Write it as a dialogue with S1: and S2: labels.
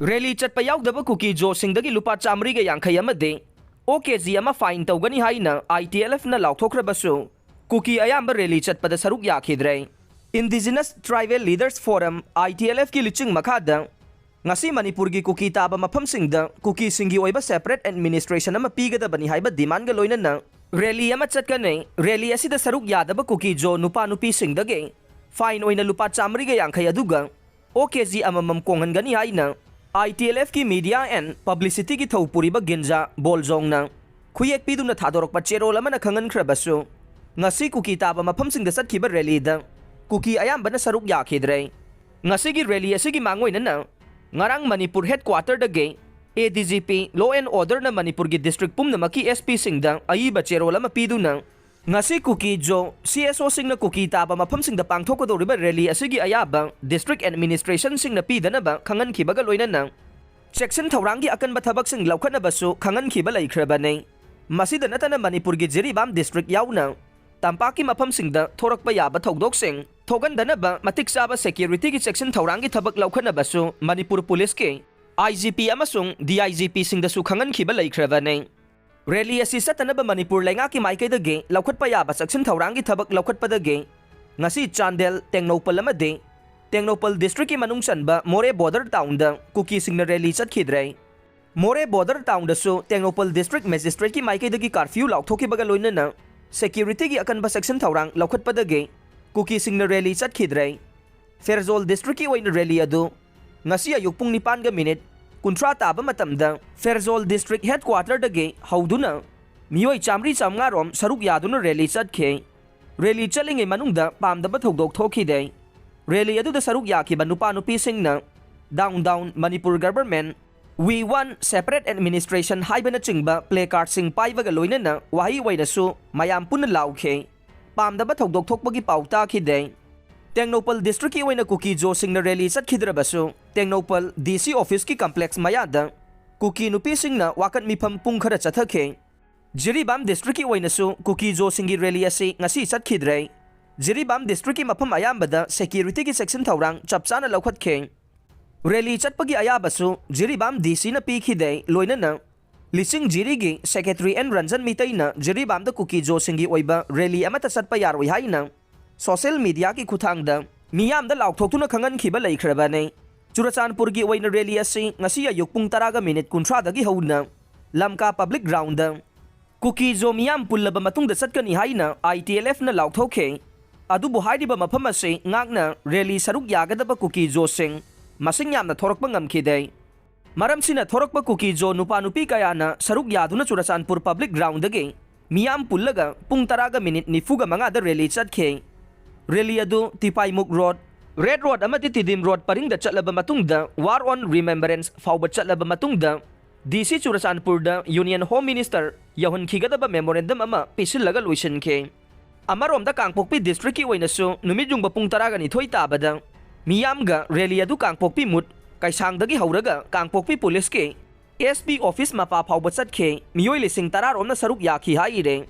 S1: Rally Chatpa Yaodaba Kuki-Zo Singdagi Lupa Chamri ga Yankhai amade OKG ama fine Tougani Haina ITLF na Laothokhrabasu Kuki Ayamba Rally Chatpada Saruk Yakhidre Indigenous Tribal Leaders Forum ITLF ki liching makada ngasi Manipur gi Kuki taba mafam singda Kuki singi oiba separate administration ama pigada bani haiba demand ga loina na rally ama chatkane rally asida Saruk Yaodaba Kuki-Zo nupa nupi singdagi fine oina lupa chamri ga yankhai aduga OKG amamam kongan gani haina ITLF की media and publicity की थौपुरीब गिंजा बोलजोंगना खुयेक पीदुना थादोरकपा चेरोल अमना खंगनख्रबसु ngasi kuki taba mafamsingda satkiba rally da kuki ayambana saruk yakhidre ngasi gi rally asigi mangoina na ngarang Manipur headquarter da ge ADGP law and order na Manipur gi district pumna maki SP singda ayiba cherola mapiduna ngasi Kuki-Zo CSO singna kuki taba mafamsingda pangthokadoriba rally asigi ayaba district administration singna pidana ba khangan khibaga loina na section thaurangi akan ba thabak sing laukhana basu khangan khiba laikhrabane masida natana Manipur gi Jiribam district yauna tampaki mafam singda thorakpa yaba thodok sing thogandana ba matik saba security gi section thaurangi thabak laukhana basu Manipur police ke IGP amasung DIGP singda su khangan khiba laikhrabane rally asi satanaba Manipur lenga ki maikay dage laukhatpa yaba section thaurangi thabak laukhatpa dage ngasi Chandel Tengnopal amade Tengnopal district ki manungsan ba More border town da Kuki singna rally chatkidre More border town da su Tengnopal district magistrate ki maikay dage curfew lauthoki baga loina na security ki akan ba section thaurang laukhatpa dage Kuki singna rally chatkidre Ferzol district ki oina rally adu ngasi ayuk pung 9 ga minute kuntra taba matamda Ferzol district headquarter dage hauduna mioi chamri chamngarom saruk yaduna rally chatkhe rally chalinge manungda pamdaba thodok thokhide rally adu da saruk yakhiba nupa nupi singna down Manipur government we want separate administration haibana chingba placard sing paibaga loina na wahi waina su mayam punna laukhe pamdaba thodok thokpagi pauta khide Tengnopal district ki oina Kuki-Zo singna rally chatkhidrabasu Tengnopal DC office ki complex mayada Kuki nupi singna wakat mifam pung khara chathakhe Jiribam district ki oina su Kuki-Zo singi rally asi ngasi chatkidre Jiribam district ki mafam Ayamba da security ki section thaurang chapchana laukhatkhe rally chatpagi ayabasu Jiribam DC na pikhide loina na lising jiri gi secretary and ranjan mitai na Jiribam da Kuki-Zo singi oiba rally amata chatpa yaroi haina social media ki khuthang da miyam da laukthokuna khangan khiba laikhrabane Churachandpur gi oina rally asi ngasi ayuk pung 10 ga minute 30 dagi hauna lamka public ground da Kuki-Zo miyam pullaba matung da chatkani haina ITLF na laukthokhe adubu haidiba mafam ase ngakna rally saruk yagadaba Kuki-Zo sing masing yamna thorakpa ngamkhide maramsina thorakpa Kuki-Zo nupa nupi kayana saruk yaduna Churachandpur public ground dagi miyam pullaga pung 10 ga minute 9 da rally chatkhe rally adu Tipaimuk Road, Red Road amati Tidim Road paringda chatlaba matungda War on Remembrance fauba chatlaba matungda DC Churachandpur da Union Home Minister yahun khigadaba memorandum ama pisillaga loisankhe amaromda Kangpokpi district ki oina su numijungba pung 12 tabada miyamga rally adu Kangpokpi mut kaisangdagi hauraga Kangpokpi police ke SP office mapa fauba chatkhe miyoi lising 10 romna saruk yakhi haire